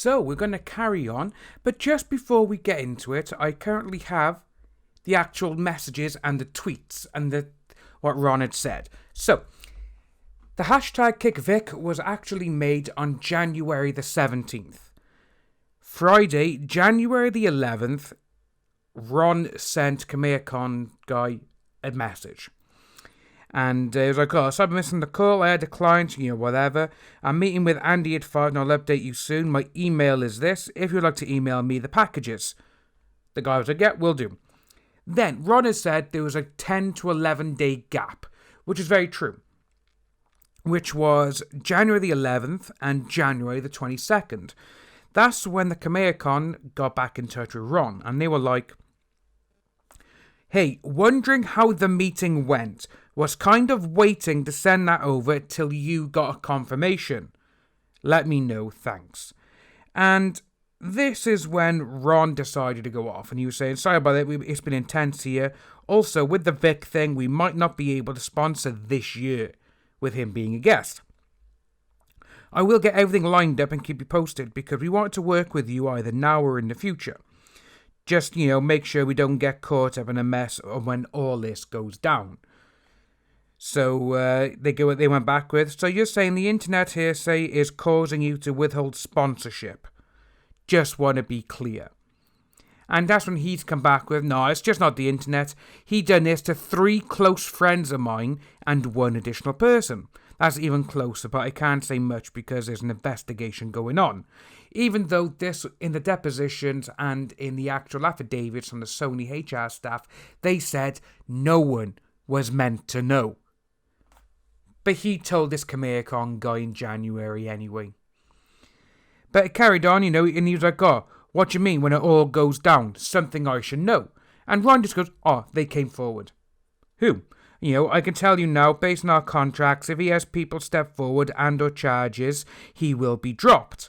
So we're going to carry on, but just before we get into it, I currently have the actual messages and the tweets and what Ron had said. So, the hashtag KickVic was actually made on January the 17th. Friday, January the 11th, Ron sent KamehaCon guy a message. And he was like, oh, so I've been missing the call, I had a client, whatever. I'm meeting with Andy at 5 and I'll update you soon. My email is this, if you'd like to email me the packages. The guy was like, yeah, will do. Then, Ron has said there was a 10 to 11 day gap, which is very true. Which was January the 11th and January the 22nd. That's when the KamehaCon got back in touch with Ron, and they were like, hey, wondering how the meeting went. Was kind of waiting to send that over till you got a confirmation. Let me know, thanks. And this is when Ron decided to go off, and he was saying, sorry about it, it's been intense here. Also, with the Vic thing, we might not be able to sponsor this year, with him being a guest. I will get everything lined up and keep you posted, because we want to work with you either now or in the future. Just, make sure we don't get caught up in a mess when all this goes down. So they went back with, so you're saying the internet hearsay is causing you to withhold sponsorship. Just want to be clear. And that's when he's come back with, no, it's just not the internet. He done this to 3 close friends of mine and 1 additional person. That's even closer, but I can't say much because there's an investigation going on. Even though this, in the depositions and in the actual affidavits from the Sony HR staff, they said no one was meant to know. But he told this KamehaCon guy in January anyway. But it carried on, and he was like, oh, what do you mean when it all goes down? Something I should know. And Ron just goes, oh, they came forward. Who? I can tell you now, based on our contracts, if he has people step forward and or charges, he will be dropped.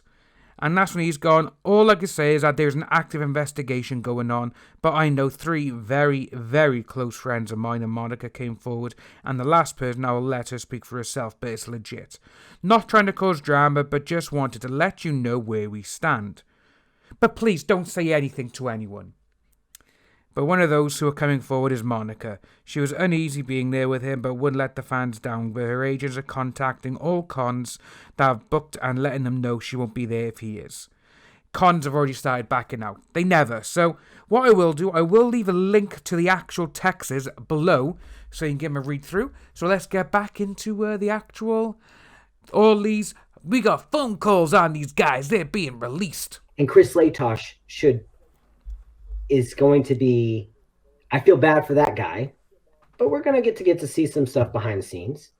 And that's when he's gone, all I can say is that there's an active investigation going on, but I know 3 very, very close friends of mine and Monica came forward, and the last person, I will let her speak for herself, but it's legit. Not trying to cause drama, but just wanted to let you know where we stand. But please don't say anything to anyone. But one of those who are coming forward is Monica. She was uneasy being there with him, but wouldn't let the fans down, but her agents are contacting all cons that have booked and letting them know she won't be there if he is. Cons have already started backing out. They never. So what I will do, I will leave a link to the actual texts below so you can give them a read through. So let's get back into the actual, all these, we got phone calls on these guys. They're being released. And Chris Latosh is going to be, I feel bad for that guy, but we're going to get to see some stuff behind the scenes.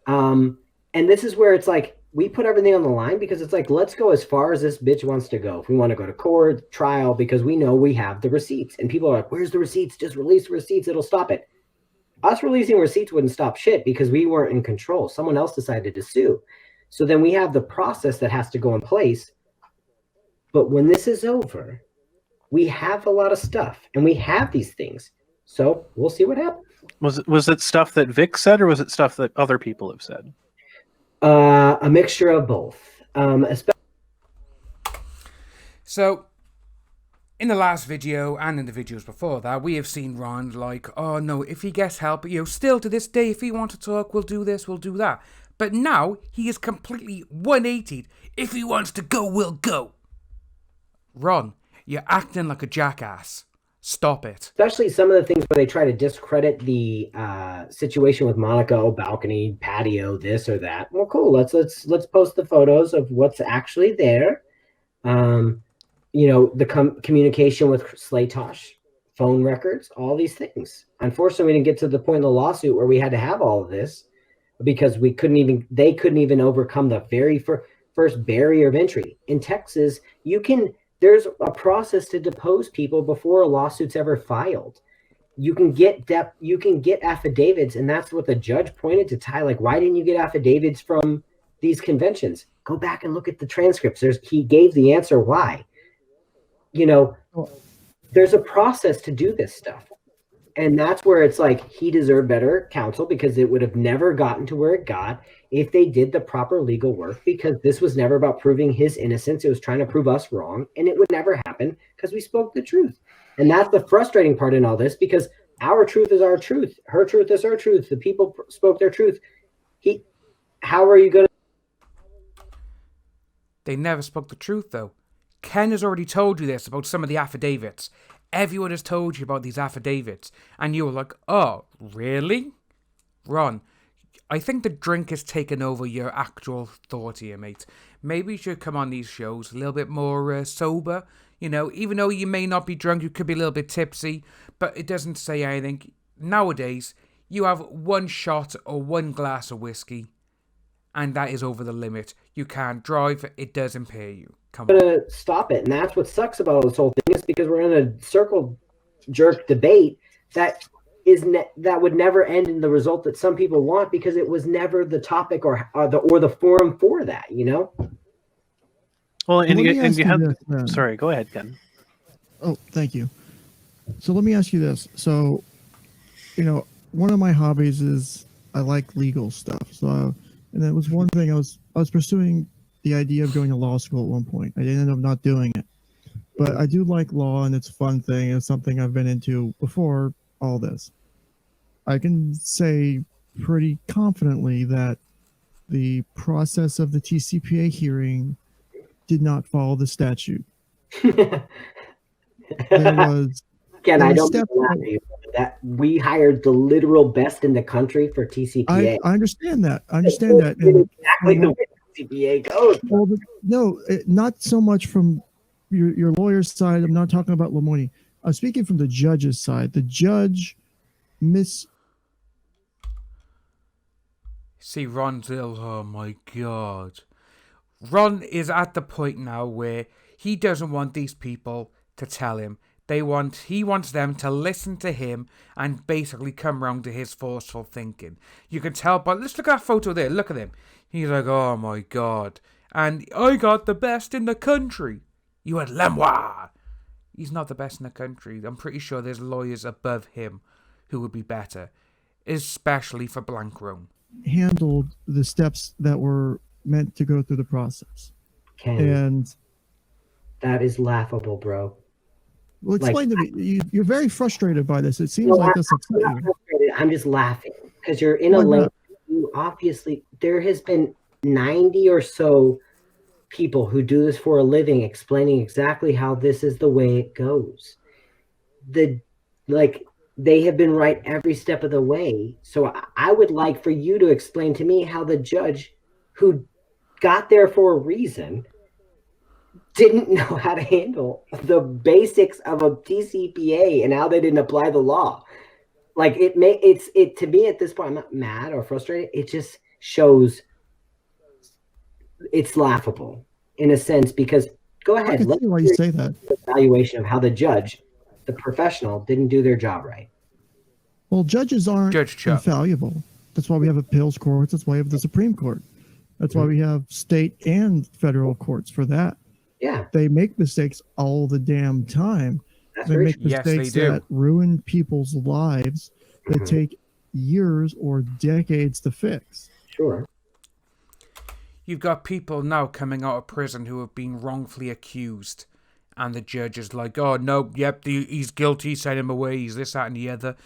And this is where it's like, we put everything on the line because it's like, let's go as far as this bitch wants to go. If we want to go to court, trial, because we know we have the receipts. And people are like, where's the receipts? Just release the receipts. It'll stop it. Us releasing receipts wouldn't stop shit because we weren't in control. Someone else decided to sue. So then we have the process that has to go in place. But when this is over, we have a lot of stuff, and we have these things. So we'll see what happens. Was it stuff that Vic said, or was it stuff that other people have said? A mixture of both. So, in the last video, and in the videos before that, we have seen Ron like, oh no, if he gets help, still to this day, if he wants to talk, we'll do this, we'll do that. But now, he is completely 180'd. If he wants to go, we'll go. Ron, you're acting like a jackass. Stop it. Especially some of the things where they try to discredit the situation with Monica, balcony, patio, this or that. Well, cool. Let's post the photos of what's actually there. The communication with Slatosh, phone records, all these things. Unfortunately, we didn't get to the point in the lawsuit where we had to have all of this because they couldn't even overcome the very first barrier of entry. In Texas, there's a process to depose people before a lawsuit's ever filed. You can get affidavits, and that's what the judge pointed to Ty. Like, why didn't you get affidavits from these conventions? Go back and look at the transcripts. He gave the answer why. There's a process to do this stuff. And that's where it's like he deserved better counsel, because it would have never gotten to where it got if they did the proper legal work, because this was never about proving his innocence. It was trying to prove us wrong, and it would never happen because we spoke the truth. And that's the frustrating part in all this, because our truth is our truth. Her truth is her truth. The people spoke their truth. How are you going to? They never spoke the truth, though. Ken has already told you this about some of the affidavits. Everyone has told you about these affidavits. And you were like, oh, really? Ron, I think the drink has taken over your actual thought here, mate. Maybe you should come on these shows a little bit more sober. You know, even though you may not be drunk, you could be a little bit tipsy. But it doesn't say anything. Nowadays, you have one shot or one glass of whiskey, and that is over the limit. You can't drive. It does impair you. Come on. To stop it. And that's what sucks about this whole thing, is because we're in a circle jerk debate that would never end in the result that some people want, because it was never the topic or the forum for that, you know? Well, and you have... Sorry, go ahead, Ken. Oh, thank you. So let me ask you this. So, you know, one of my hobbies is I like legal stuff. So, and that was one thing I was pursuing the idea of going to law school at one point. I ended up not doing it. But I do like law, and it's a fun thing. It's something I've been into before all this. I can say pretty confidently that the process of the TCPA hearing did not follow the statute. There was... Again, I don't that we hired the literal best in the country for TCPA. I understand that. I understand that. And, exactly the way TCPA goes. Well, no, not so much from your lawyer's side. I'm not talking about Lemoyne. I'm speaking from the judge's side. The judge See, Ron's ill. Oh my God. Ron is at the point now where he doesn't want these people to tell him. He wants them to listen to him and basically come round to his forceful thinking. You can tell, but let's look at that photo there. Look at him. He's like, oh my God. And I got the best in the country. You had Lemoyne. He's not the best in the country. I'm pretty sure there's lawyers above him who would be better, especially for blank room. Handled the steps that were meant to go through the process. And that is laughable, bro. Well, explain to me. You're very frustrated by this. It seems like this upset you. I'm just laughing because you're in a lane. Obviously, there has been 90 or so people who do this for a living explaining exactly how this is the way it goes. They have been right every step of the way. So I would like for you to explain to me how the judge, who got there for a reason, didn't know how to handle the basics of a TCPA and how they didn't apply the law. Like to me at this point, I'm not mad or frustrated. It just shows it's laughable in a sense, because go ahead. Let's see why you say that. Evaluation of how the judge, the professional, didn't do their job right. Well, judges aren't infallible. That's why we have appeals courts. That's why we have the Supreme Court. That's why we have state and federal courts for that. Yeah. They make mistakes all the damn time. They make mistakes that ruin people's lives that take years or decades to fix. Sure. You've got people now coming out of prison who have been wrongfully accused, and the judge is like, oh, no, yep, he's guilty, send him away, he's this, that, and the other.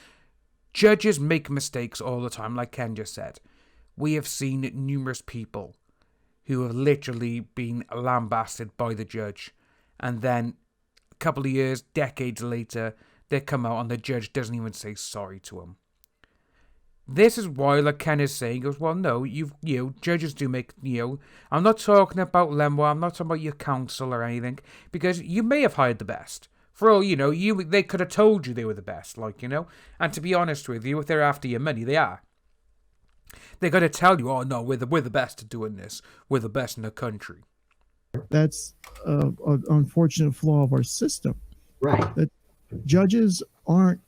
Judges make mistakes all the time, like Ken just said. We have seen numerous people who have literally been lambasted by the judge, and then a couple of years, decades later, they come out and the judge doesn't even say sorry to them. This is why, like Ken is saying, goes, well, no, judges do make, I'm not talking about Lemoyne, I'm not talking about your counsel or anything, because you may have hired the best. For all they could have told you they were the best, and to be honest with you, if they're after your money, they are. They're going to tell you, oh, no, we're the best at doing this. We're the best in the country. That's an unfortunate flaw of our system. Right. That judges aren't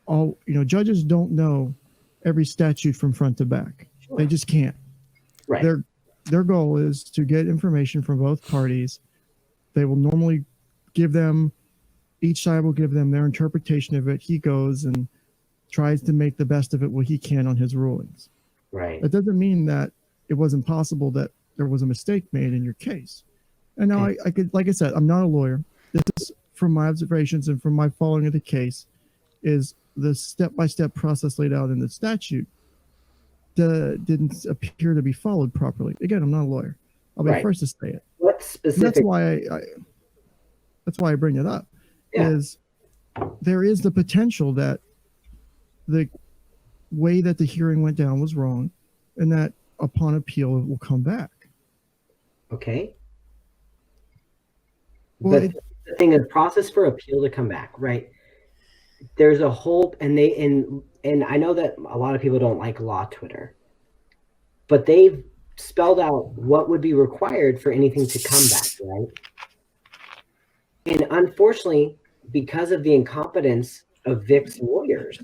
all, judges don't know every statute from front to back. Sure. They just can't. Right. Their goal is to get information from both parties. They will normally give them each side will give them their interpretation of it. He goes and tries to make the best of it what he can on his rulings. Right. That doesn't mean that it wasn't possible that there was a mistake made in your case. And now I could, like I said, I'm not a lawyer. This is from my observations and from my following of the case, is the step-by-step process laid out in the statute didn't appear to be followed properly. Again, I'm not a lawyer. I'll be the first to say it. What specific? That's why I bring it up. Yeah. Is there is the potential that the way that the hearing went down was wrong, and that upon appeal it will come back. Okay. Well, But the thing is, process for appeal to come back, right? There's a whole, and I know that a lot of people don't like law Twitter, but they've spelled out what would be required for anything to come back, right? And unfortunately, because of the incompetence of Vic's lawyers,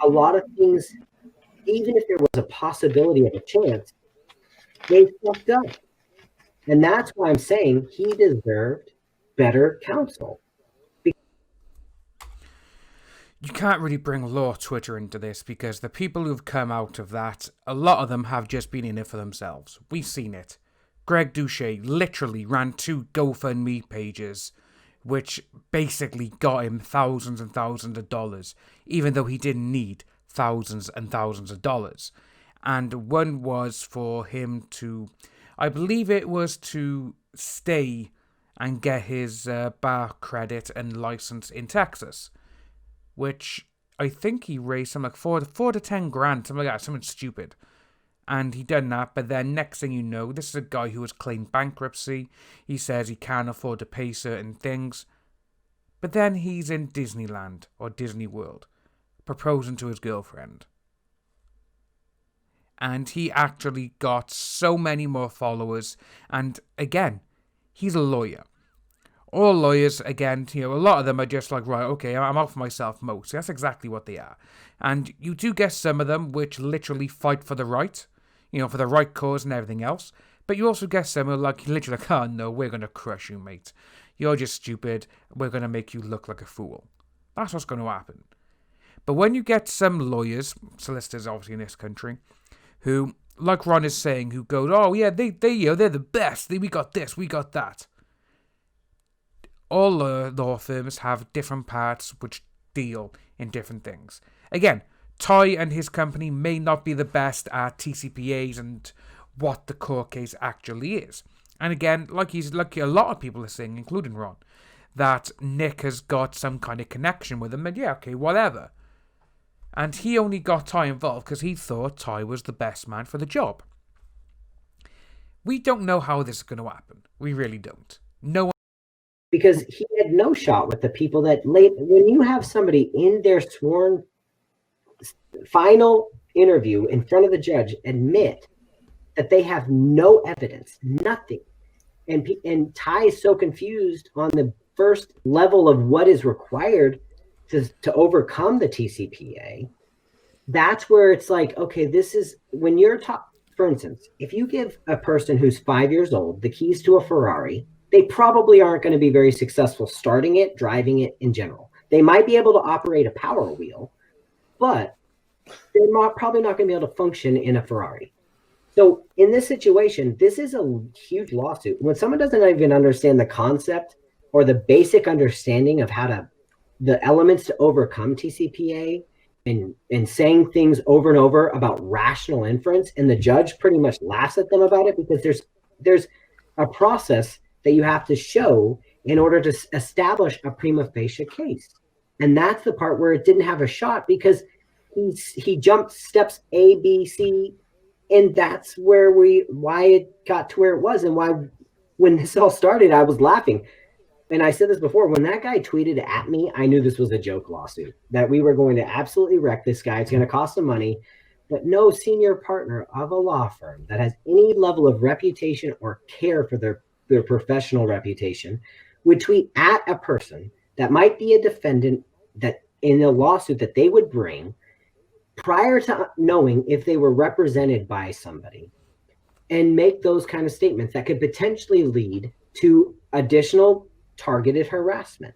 a lot of things, even if there was a possibility of a chance, they fucked up. And that's why I'm saying he deserved better counsel. You can't really bring law Twitter into this because the people who've come out of that, a lot of them have just been in it for themselves. We've seen it. Greg Doucet literally ran 2 GoFundMe pages, which basically got him thousands and thousands of dollars, even though he didn't need thousands and thousands of dollars. And one was for him to, I believe it was to stay and get his bar credit and license in Texas, which I think he raised something like 4 to 10 grand, something like that, something stupid. And he done that, but then next thing you know, this is a guy who has claimed bankruptcy. He says he can't afford to pay certain things. But then he's in Disneyland or Disney World, proposing to his girlfriend. And he actually got so many more followers. And again, he's a lawyer. All lawyers, again, a lot of them are just like, right, okay, I'm out for myself mostly. That's exactly what they are. And you do get some of them which literally fight for the right, for the right cause and everything else. But you also get some who are literally like, oh no, we're going to crush you, mate. You're just stupid. We're going to make you look like a fool. That's what's going to happen. But when you get some lawyers, solicitors obviously in this country, who, like Ron is saying, who go, oh yeah, they're the best. We got this, we got that. All law firms have different parts which deal in different things. Again, Toye and his company may not be the best at TCPAs and what the court case actually is. And again, like a lot of people are saying, including Ron, that Nick has got some kind of connection with him, and yeah, okay, whatever. And he only got Toye involved because he thought Toye was the best man for the job. We don't know how this is going to happen. We really don't. No one. Because he had no shot with the people that when you have somebody in their sworn final interview in front of the judge admit that they have no evidence, nothing, and Ty is so confused on the first level of what is required to overcome the TCPA, that's where it's like, okay, this is when you're for instance, if you give a person who's 5 years old the keys to a Ferrari, they probably aren't going to be very successful starting it, driving it in general. They might be able to operate a power wheel, but they're probably not going to be able to function in a Ferrari. So in this situation, this is a huge lawsuit. When someone doesn't even understand the concept or the basic understanding of the elements to overcome TCPA and saying things over and over about rational inference, and the judge pretty much laughs at them about it because there's a process that you have to show in order to establish a prima facie case. And that's the part where it didn't have a shot because he jumped steps A, B, C, and that's why it got to where it was, and why when this all started, I was laughing. And I said this before, when that guy tweeted at me, I knew this was a joke lawsuit, that we were going to absolutely wreck this guy. It's going to cost him money. But no senior partner of a law firm that has any level of reputation or care for their professional reputation would tweet at a person that might be a defendant that in a lawsuit that they would bring prior to knowing if they were represented by somebody and make those kind of statements that could potentially lead to additional targeted harassment.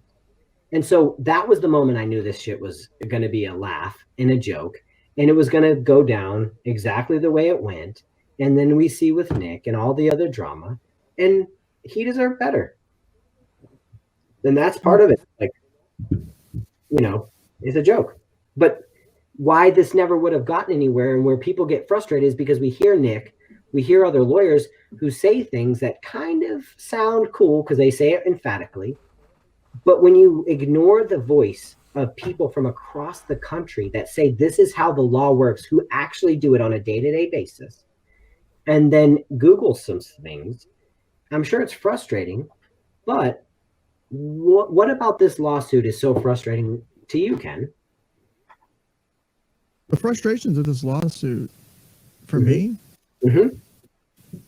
And so that was the moment I knew this shit was going to be a laugh and a joke, and it was going to go down exactly the way it went. And then we see with Nick and all the other drama, and he deserved better. And that's part of it. Like, it's a joke. But why this never would have gotten anywhere and where people get frustrated is because we hear Nick, we hear other lawyers who say things that kind of sound cool because they say it emphatically. But when you ignore the voice of people from across the country that say this is how the law works, who actually do it on a day-to-day basis, and then Google some things, I'm sure it's frustrating. But what about this lawsuit is so frustrating to you, Ken? The frustrations of this lawsuit, for me,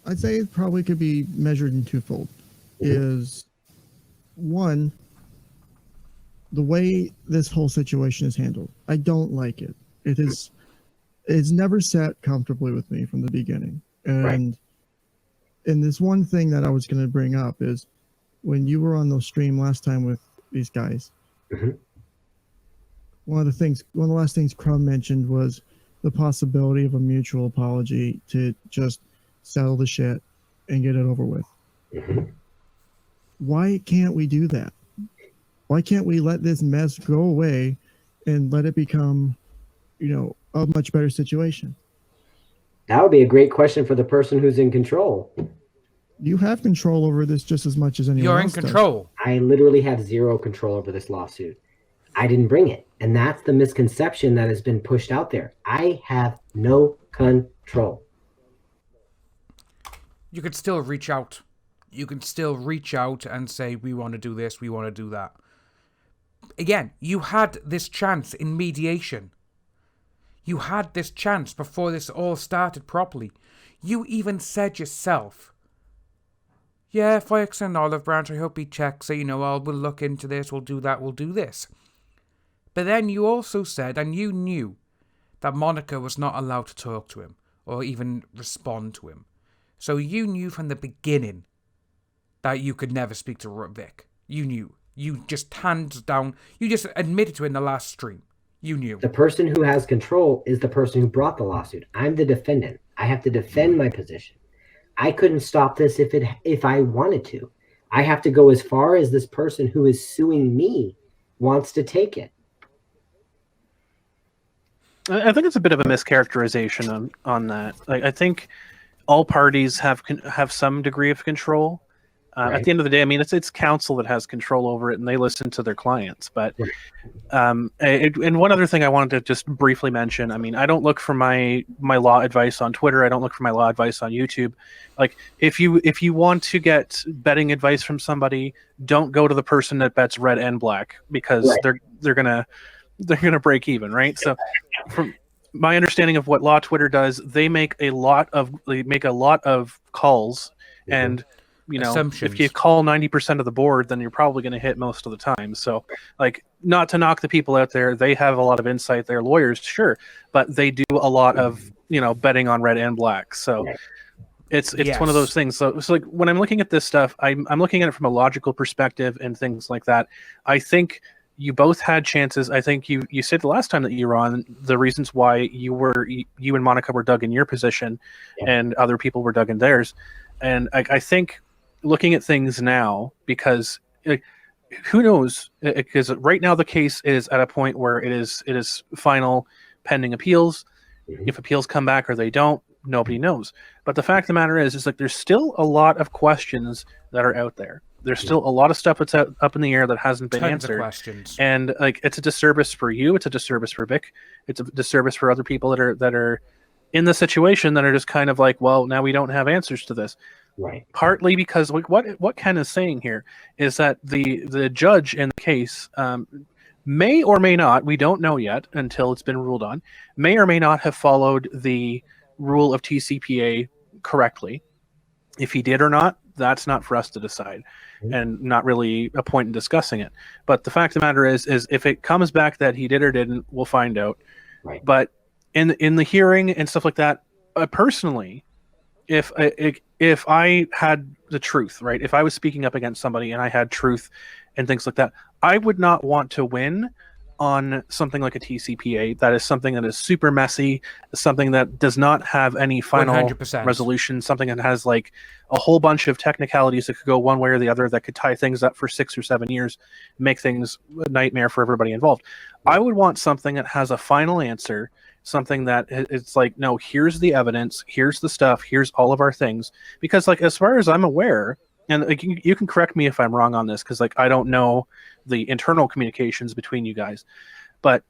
I'd say it probably could be measured in twofold. Is one, the way this whole situation is handled. I don't like it. It's never sat comfortably with me from the beginning. And this one thing that I was going to bring up is when you were on the stream last time with these guys, one of the last things Crum mentioned was the possibility of a mutual apology to just settle the shit and get it over with. Why can't we do that? Why can't we let this mess go away and let it become, a much better situation? That would be a great question for the person who's in control. You have control over this just as much as anyone else. You're in control. I literally have zero control over this lawsuit. I didn't bring it. And that's the misconception that has been pushed out there. I have no control. You could still reach out. You can still reach out and say, we want to do this, we want to do that. Again, you had this chance in mediation. You had this chance before this all started properly. You even said yourself, yeah, if I extend an olive branch, I hope he checks, so, we'll look into this, we'll do that, we'll do this. But then you also said, and you knew, that Monica was not allowed to talk to him, or even respond to him. So you knew from the beginning that you could never speak to Vic. You knew. You just hands down, you just admitted to it in the last stream. You knew. The person who has control is the person who brought the lawsuit. I'm the defendant. I have to defend my position. I couldn't stop this if I wanted to. I have to go as far as this person who is suing me wants to take it. I think it's a bit of a mischaracterization on that. I think all parties have some degree of control. At the end of the day, I mean, it's counsel that has control over it, and they listen to their clients. But and one other thing I wanted to just briefly mention, I mean, I don't look for my law advice on Twitter. I don't look for my law advice on YouTube. Like, if you want to get betting advice from somebody, don't go to the person that bets red and black, because they're gonna break even, right? So, from my understanding of what Law Twitter does, they make a lot of calls, and if you call 90% of the board, then you're probably going to hit most of the time. So, like, not to knock the people out there, they have a lot of insight. They're lawyers, sure, but they do a lot of betting on red and black. So it's one of those things. So like, when I'm looking at this stuff, I'm looking at it from a logical perspective and things like that. I think you both had chances. I think you said the last time that you were on the reasons why you and Monica were dug in your position, and other people were dug in theirs. And I think, looking at things now, because who knows? Because right now the case is at a point where it is final, pending appeals. If appeals come back or they don't, nobody knows. But the fact of the matter is like, there's still a lot of questions that are out there. There's still a lot of stuff that's up in the air that hasn't been answered. Questions. And like, it's a disservice for you. It's a disservice for Vic. It's a disservice for other people that are in the situation that are just kind of like, well, now we don't have answers to this. Right. Partly because what Ken is saying here is that the judge in the case may or may not, we don't know yet until it's been ruled on, may or may not have followed the rule of TCPA correctly. If he did or not, that's not for us to decide, and not really a point in discussing it. But the fact of the matter is if it comes back that he did or didn't, we'll find out. Right. if I had the truth, right? If I was speaking up against somebody and I had truth and things like that, I would not want to win on something like a TCPA. That is something that is super messy, something that does not have any final 100%. resolution, something that has like a whole bunch of technicalities that could go one way or the other, that could tie things up for 6 or 7 years, make things a nightmare for everybody involved. I would want something that has a final answer, something that it's like, no, here's the evidence, here's the stuff, here's all of our things. Because like, as far as I'm aware, and like, you can correct me if I'm wrong on this, because like, I don't know the internal communications between you guys, but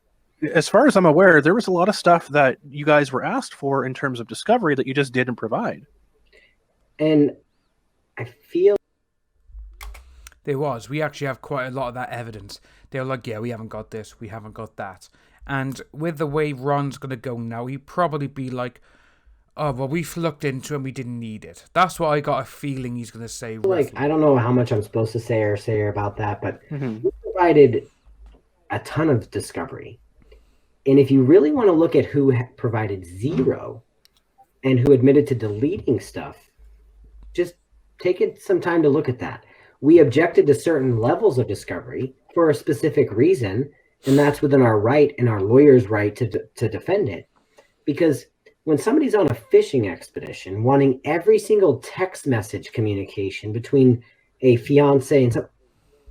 as far as I'm aware, there was a lot of stuff that you guys were asked for in terms of discovery that you just didn't provide. And I feel there was. We actually have quite a lot of that evidence. They were like, yeah, we haven't got this, we haven't got that. And with the way Ron's going to go now, he'd probably be like, oh, well, we've looked into it and we didn't need it. That's what I got a feeling he's going to say. Like, I don't know how much I'm supposed to say about that, but Mm-hmm. we provided a ton of discovery. And if you really want to look at who provided zero and who admitted to deleting stuff, just take it some time to look at that. We objected to certain levels of discovery for a specific reason, and that's within our right and our lawyer's right to defend it. Because when somebody's on a fishing expedition wanting every single text message communication between a fiance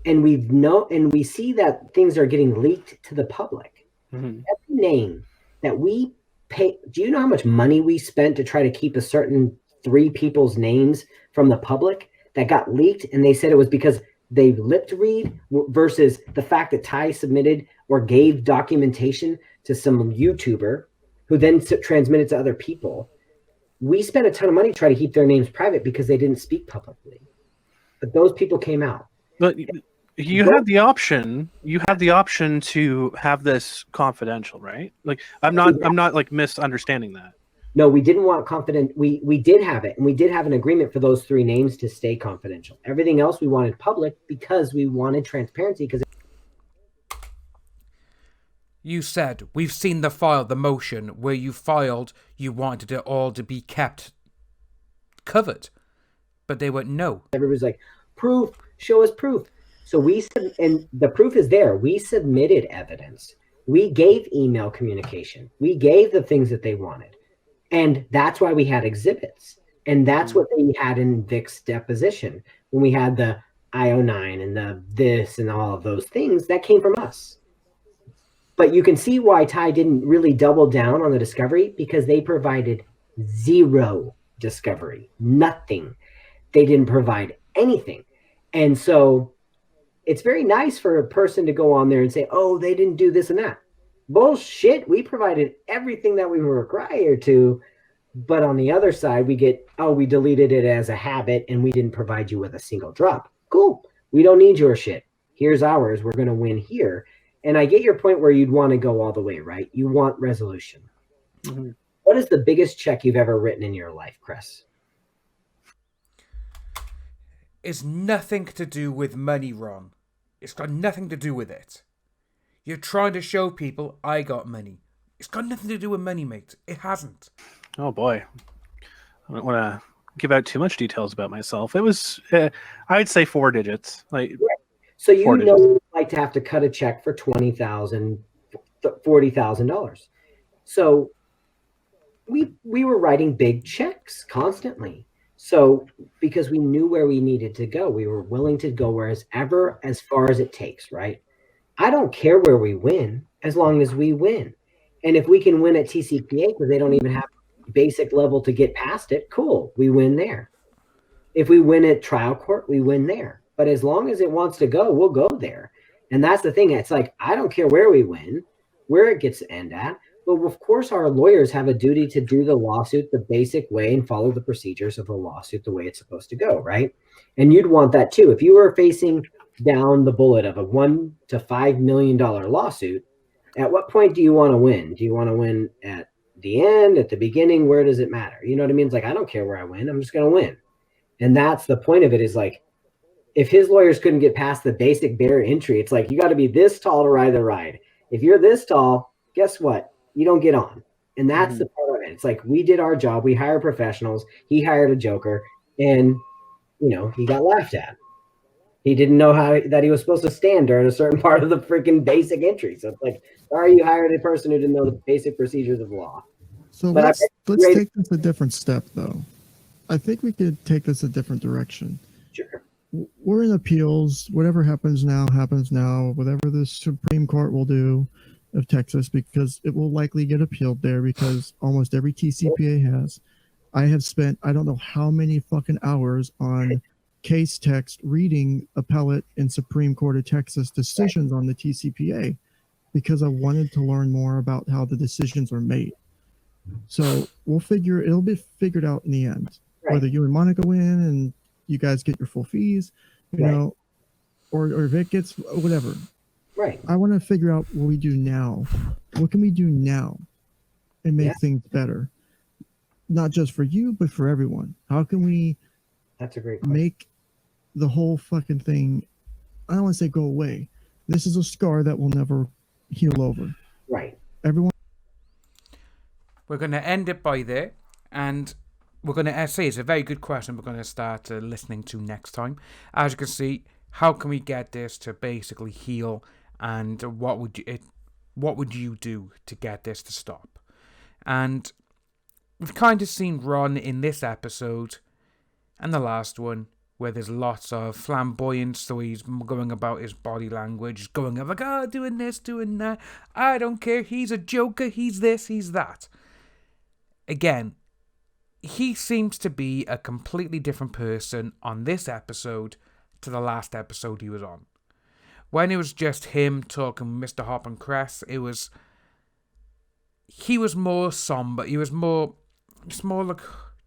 and we see that things are getting leaked to the public. Mm-hmm. Every name that we pay, do you know how much money we spent to try to keep a certain 3 people's names from the public that got leaked? And they said it was because they lipped read versus the fact that Ty submitted or gave documentation to some YouTuber who then transmitted to other people. We spent a ton of money trying to keep their names private because they didn't speak publicly. But those people came out. But you had the option. You had the option to have this confidential, right? Like, I'm not like misunderstanding that. No, we didn't want confident. We did have it, and we did have an agreement for those 3 names to stay confidential. Everything else we wanted public because we wanted transparency. Because you said, we've seen the file, the motion where you filed, you wanted it all to be kept covered. But they went, no. Everybody's like, proof, show us proof. So and the proof is there. We submitted evidence. We gave email communication. We gave the things that they wanted. And that's why we had exhibits. And that's what they had in Vic's deposition. When we had the IO9 and the this and all of those things, that came from us. But you can see why Ty didn't really double down on the discovery, because they provided zero discovery, nothing. They didn't provide anything. And so it's very nice for a person to go on there and say, oh, they didn't do this and that. Bullshit. We provided everything that we were required to. But on the other side, we get, oh, we deleted it as a habit and we didn't provide you with a single drop. Cool. We don't need your shit. Here's ours. We're going to win here. And I get your point where you'd want to go all the way, right? You want resolution. Mm-hmm. What is the biggest check you've ever written in your life, Chris? It's nothing to do with money, Ron. It's got nothing to do with it. You're trying to show people I got money. It's got nothing to do with money, mate. It hasn't. Oh boy, I don't want to give out too much details about myself. It was, I'd say 4 digits. Like, so you know, you'd like to have to cut a check for $20,000, $40,000. So we were writing big checks constantly. So because we knew where we needed to go, we were willing to go as far as it takes, right? I don't care where we win as long as we win. And if we can win at TCPA because they don't even have basic level to get past it, cool, we win there. If we win at trial court, we win there. But as long as it wants to go, we'll go there. And that's the thing. It's like, I don't care where we win, where it gets to end at. But of course, our lawyers have a duty to do the lawsuit the basic way and follow the procedures of a lawsuit the way it's supposed to go, right? And you'd want that too. If you were facing down the bullet of a $1 to $5 million lawsuit, at what point do you want to win? Do you want to win at the end, at the beginning? Where does it matter? You know what I mean? It's like, I don't care where I win. I'm just going to win. And that's the point of it, is like, if his lawyers couldn't get past the basic barrier entry, it's like, you got to be this tall to ride the ride. If you're this tall, guess what? You don't get on. And that's the part of it. It's like, we did our job. We hired professionals. He hired a joker. and he got laughed at. He didn't know that he was supposed to stand during a certain part of the freaking basic entry. So it's like, sorry, you hired a person who didn't know the basic procedures of law. So But let's take this a different step, though. I think we could take this a different direction. Sure. We're in appeals. Whatever happens now, happens now. Whatever the Supreme Court will do of Texas, because it will likely get appealed there, because almost every TCPA has. I have spent, I don't know how many fucking hours on case text reading appellate and Supreme Court of Texas decisions on the TCPA, because I wanted to learn more about how the decisions are made. So it'll be figured out in the end, whether you and Monica win and you guys get your full fees, or Vic gets whatever. Right. I want to figure out what we do now. What can we do now and make things better? Not just for you, but for everyone. How can we That's a great question. Make the whole fucking thing, I don't want to say go away. This is a scar that will never heal over. Right. Everyone. We're going to end it by there, and we're going to say it's a very good question we're going to start listening to next time. As you can see, how can we get this to basically heal, and what would you do to get this to stop? And we've kind of seen Ron in this episode and the last one, where there's lots of flamboyance, so he's going about his body language, going like, doing this, doing that, I don't care, he's a joker, he's this, he's that. Again, he seems to be a completely different person on this episode to the last episode he was on. When it was just him talking Mr. Hop and Cress, he was more somber, he was more like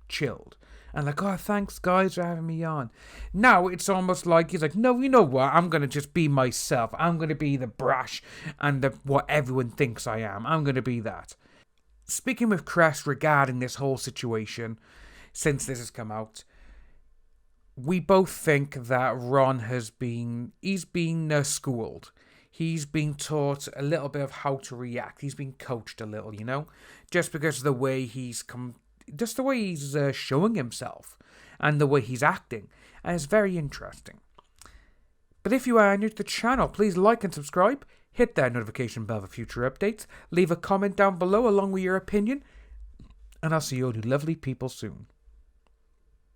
chilled. And like, thanks guys for having me on. Now it's almost like he's like, no, you know what? I'm going to just be myself. I'm going to be the brash and what everyone thinks I am. I'm going to be that. Speaking with Crest regarding this whole situation, since this has come out, we both think that Ron he's been schooled. He's been taught a little bit of how to react. He's been coached a little, just because of the way he's showing himself and the way he's acting. And it's very interesting. But if you are new to the channel, please like and subscribe. Hit that notification bell for future updates. Leave a comment down below along with your opinion. And I'll see you all you lovely people soon.